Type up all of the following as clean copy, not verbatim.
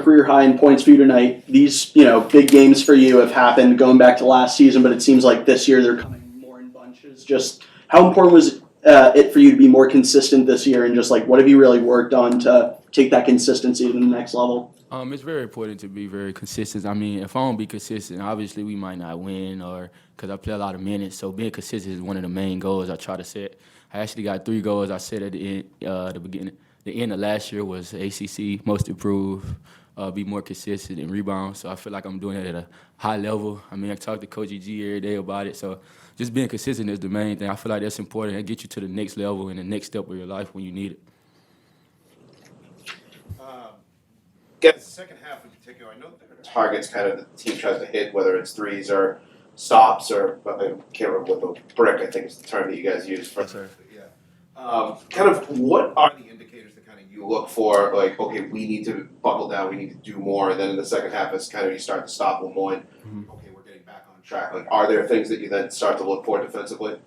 career high in points for you tonight. These, big games for you have happened going back to last season, but it seems like this year they're coming more in bunches. Just how important was it for you to be more consistent this year, and just what have you really worked on to take that consistency to the next level? It's very important to be very consistent. I mean, if I don't be consistent, obviously we might not win, or because I play a lot of minutes. So being consistent is one of the main goals I try to set. I actually got 3 goals I set at the end, the end of last year was ACC, most improved, be more consistent and rebound. So I feel like I'm doing it at a high level. I mean, I talk to Coach G every day about it. So just being consistent is the main thing. I feel like that's important. It gets you to the next level and the next step of your life when you need it. Guys, the second half in particular, I know there are targets kind of the team tries to hit, whether it's threes or stops or I can't remember what the brick, I think is the term that you guys use for. Yes, sir. Yeah. Kind of what are the indicators that kind of you look for, okay, we need to buckle down, we need to do more, and then in the second half it's kind of you start to stop Moyne. Mm-hmm. Okay, we're getting back on track. Are there things that you then start to look for defensively?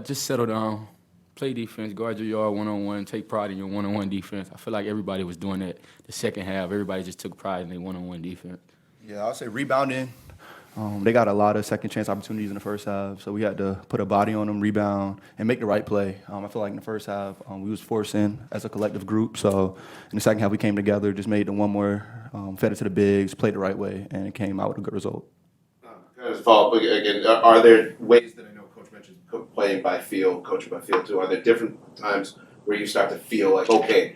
Just settle down. Play defense, guard your yard one-on-one, take pride in your one-on-one defense. I feel like everybody was doing that the second half. Everybody just took pride in their one-on-one defense. Yeah, I'll say rebounding. They got a lot of second chance opportunities in the first half, so we had to put a body on them, rebound, and make the right play. I feel like in the first half we was forcing as a collective group, so in the second half we came together, just made the one more, fed it to the bigs, played the right way, and it came out with a good result. Kind of follow up again, are there ways that I know Coach mentioned playing by feel, coaching by feel too, are there different times where you start to feel like, okay,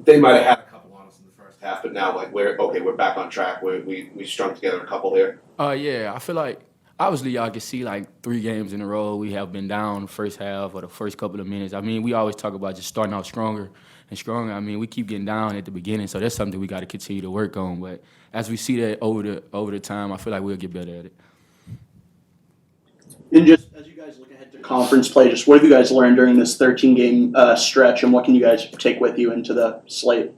they might have had a couple on us in the first half, but now we're back on track, we strung together a couple here? Yeah, I feel like obviously y'all can see 3 games in a row we have been down the first half or the first couple of minutes. I mean, we always talk about just starting out stronger and stronger. I mean, we keep getting down at the beginning, so that's something we got to continue to work on. But as we see that over the time, I feel like we'll get better at it. And just as you guys look ahead to conference play, just what have you guys learned during this 13-game stretch, and what can you guys take with you into the slate?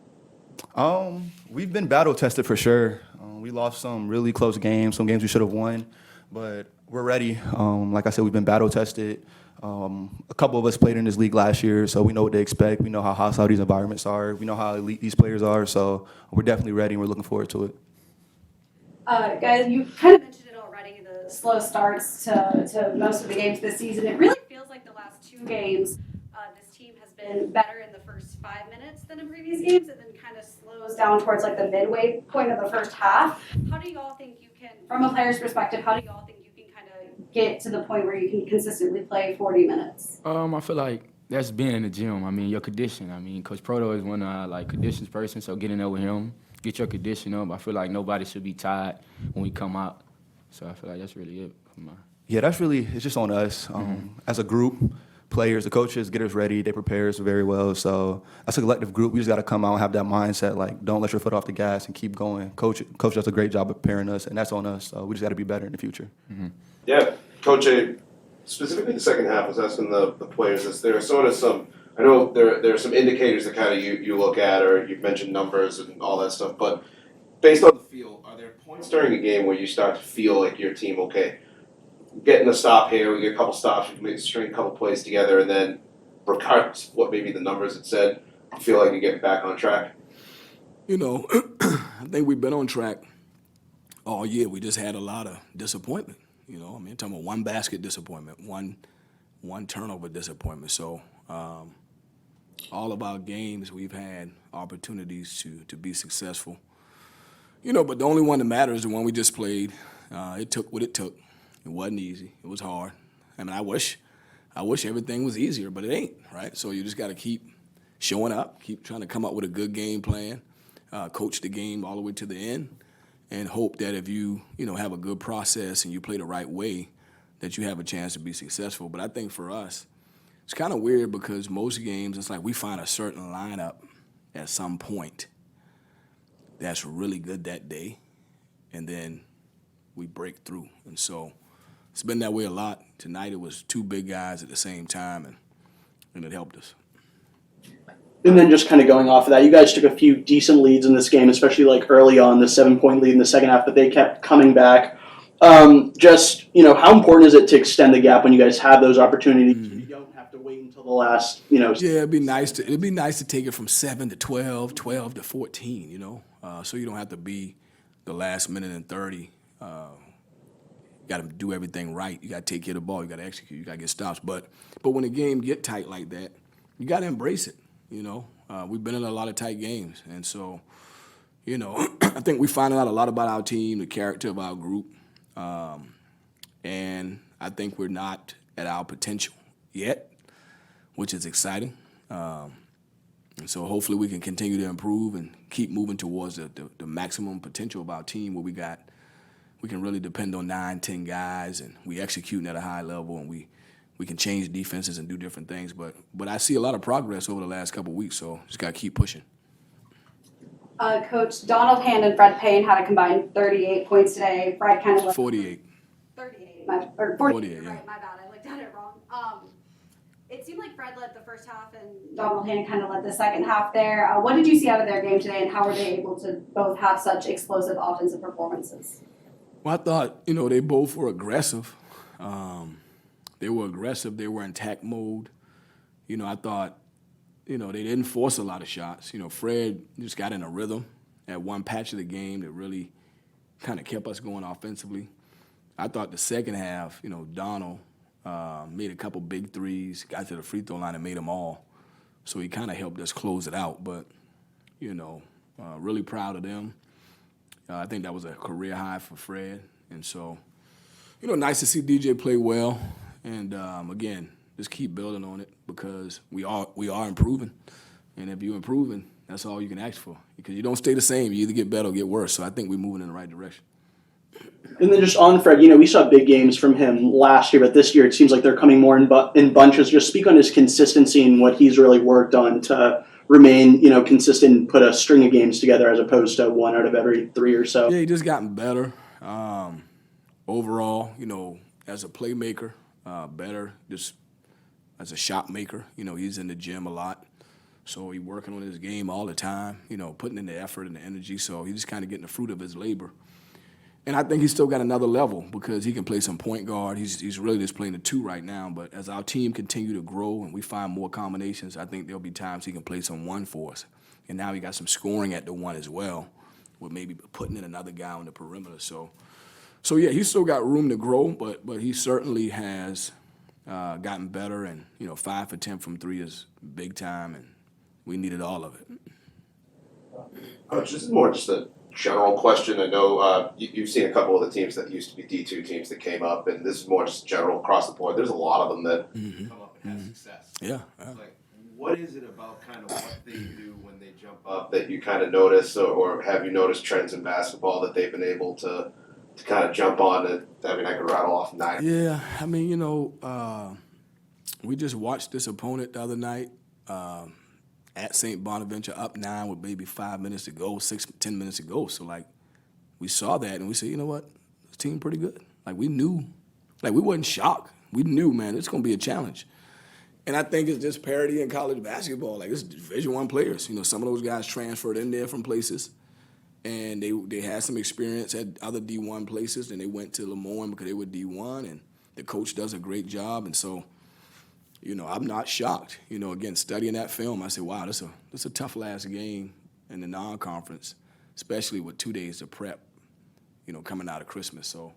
We've been battle tested for sure. We lost some really close games, some games we should have won, but we're ready. Like I said, we've been battle tested. A couple of us played in this league last year, so we know what to expect. We know how hostile these environments are. We know how elite these players are, so we're definitely ready, and we're looking forward to it. Guys, you kind of mentioned it already, the slow starts to most of the games this season. It really feels like the last 2 games, this team has been better in the first 5 minutes than in previous games, and then kind of slows down towards the midway point of the first half. How do you all think you can, from a player's perspective, how do you all think you can kind of get to the point where you can consistently play 40 minutes? I feel like that's being in the gym. I mean, your condition. I mean, Coach Proto is one conditions person, so getting there with him, get your condition up. I feel like nobody should be tired when we come out. So I feel like that's really it. Yeah, it's just on us. As a group, players, the coaches get us ready, they prepare us very well. So as a collective group, we just got to come out and have that mindset, don't let your foot off the gas and keep going. Coach does a great job of preparing us, and that's on us. So we just got to be better in the future. Mm-hmm. Yeah, Coach A, specifically the second half, was asking the players this. There are sort of some, I know there are some indicators that kind of you look at, or you've mentioned numbers and all that stuff, but based on the feel, are there points during a game where you start to feel like your team, okay, getting a stop here, we get a couple stops, we can make string a couple plays together, and then regardless of what maybe the numbers had said, you feel like you're getting back on track? I think we've been on track all year. We just had a lot of disappointment. I'm talking about one basket disappointment, one turnover disappointment. So all of our games, we've had opportunities to be successful. But the only one that matters is the one we just played. It took what it took. It wasn't easy. It was hard. I mean, I wish everything was easier, but it ain't, right? So you just got to keep showing up, keep trying to come up with a good game plan, coach the game all the way to the end, and hope that if you have a good process and you play the right way, that you have a chance to be successful. But I think for us, it's kind of weird because most games, it's like we find a certain lineup at some point that's really good that day, and then we break through. And so it's been that way a lot. Tonight it was 2 big guys at the same time, and it helped us. And then just kind of going off of that, you guys took a few decent leads in this game, especially early on, the 7-point lead in the second half, but they kept coming back. How important is it to extend the gap when you guys have those opportunities? Mm-hmm. You don't have to wait until the last, Yeah, it'd be nice to take it from 7 to 12, 12 to 14. so you don't have to be the last minute and 30. You got to do everything right. You got to take care of the ball. You got to execute. You got to get stops. But when the game get tight like that, you got to embrace it. We've been in a lot of tight games, and so I think we find out a lot about our team, the character of our group, and I think we're not at our potential yet, which is exciting. And so hopefully we can continue to improve and keep moving towards the maximum potential of our team where we can really depend on 9, 10 guys and we executing at a high level and we can change defenses and do different things. But I see a lot of progress over the last couple of weeks, so just got to keep pushing. Coach, Donald Hand and Fred Payne had a combined 38 points today. Fred kind of led 48. 38, or 48, yeah. right, my bad, I looked at it wrong. It seemed like Fred led the first half and Donald Hand kind of led the second half there. What did you see out of their game today, and how were they able to both have such explosive offensive performances? Well, I thought, they both were aggressive. They were aggressive. They were in attack mode. I thought, they didn't force a lot of shots. Fred just got in a rhythm at one patch of the game that really kind of kept us going offensively. I thought the second half, Donald made a couple big threes, got to the free throw line and made them all. So he kind of helped us close it out. But, really proud of them. I think that was a career high for Fred. And so, nice to see DJ play well. And, again, just keep building on it because we are improving. And if you're improving, that's all you can ask for. Because you don't stay the same. You either get better or get worse. So I think we're moving in the right direction. And then just on Fred, we saw big games from him last year, but this year it seems like they're coming more in bunches. Just speak on his consistency and what he's really worked on to remain, consistent and put a string of games together as opposed to one out of every 3 or so. Yeah, he just gotten better. Overall, as a playmaker, better just as a shot maker. He's in the gym a lot. So he's working on his game all the time, putting in the effort and the energy. So he's just kind of getting the fruit of his labor. And I think he's still got another level because he can play some point guard. He's really just playing the 2 right now. But as our team continue to grow and we find more combinations, I think there'll be times he can play some 1 for us. And now he got some scoring at the 1 as well, with maybe putting in another guy on the perimeter. So yeah, he's still got room to grow, but he certainly has gotten better. And 5 for 10 from 3 is big time, and we needed all of it. Coach, this is more just a general question. I know you've seen a couple of the teams that used to be D2 teams that came up, and this is more just general across the board. There's a lot of them that come up and have success. Yeah. Like, what is it about kind of what they do when they jump up that you kind of notice, or have you noticed trends in basketball that they've been able to kind of jump on? I could rattle off 9. Yeah, we just watched this opponent the other night at St. Bonaventure, up 9 with maybe 5 minutes to go, 10 minutes to go. So, we saw that and we said, you know what, this team pretty good. We knew, we wasn't shocked. We knew, man, it's going to be a challenge. And I think it's just parity in college basketball. It's Division I players. Some of those guys transferred in there from places, and they had some experience at other D1 places, and they went to Moyne because they were D1, and the coach does a great job. And so, I'm not shocked. Again, studying that film, I said, wow, this a tough last game in the non-conference, especially with 2 days to prep, coming out of Christmas. So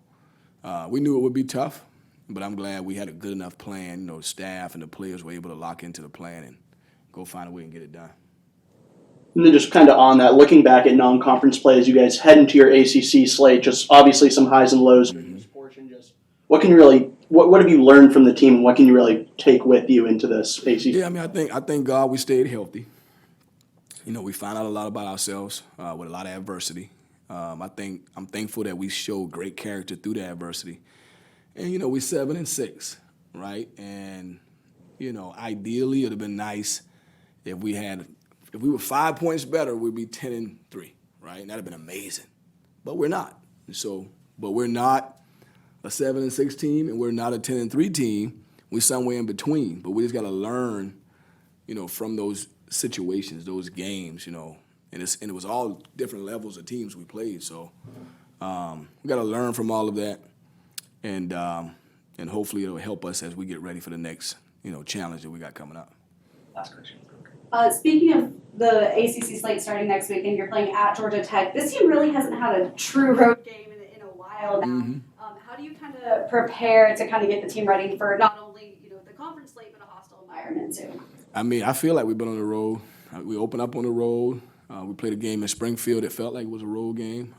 we knew it would be tough, but I'm glad we had a good enough plan. The staff and the players were able to lock into the plan and go find a way and get it done. And then just kind of on that, looking back at non-conference play as you guys head into your ACC slate, just obviously some highs and lows in this portion. Just what can you really, what have you learned from the team, and what can you really take with you into this ACC? Yeah, I thank God we stayed healthy. We found out a lot about ourselves with a lot of adversity. I'm thankful that we showed great character through the adversity. And we're 7-6, right? And ideally it'd have been nice if we were 5 points better, we'd be 10-3, right? And that'd have been amazing. But we're not. But we're not a 7-6 team, and we're not a 10-3 team. We're somewhere in between. But we just got to learn, from those situations, those games, and it was all different levels of teams we played. So we got to learn from all of that, and hopefully it'll help us as we get ready for the next, challenge that we got coming up. Last question. Speaking of the ACC slate starting next week, and you're playing at Georgia Tech. This team really hasn't had a true road game in a while now. How do you kind of prepare to kind of get the team ready for not only the conference slate but a hostile environment too? I mean, I feel like we've been on the road. We opened up on the road. We played a game in Springfield. It felt like it was a road game.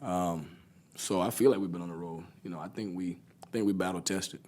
So I feel like we've been on the road. I think we battle tested.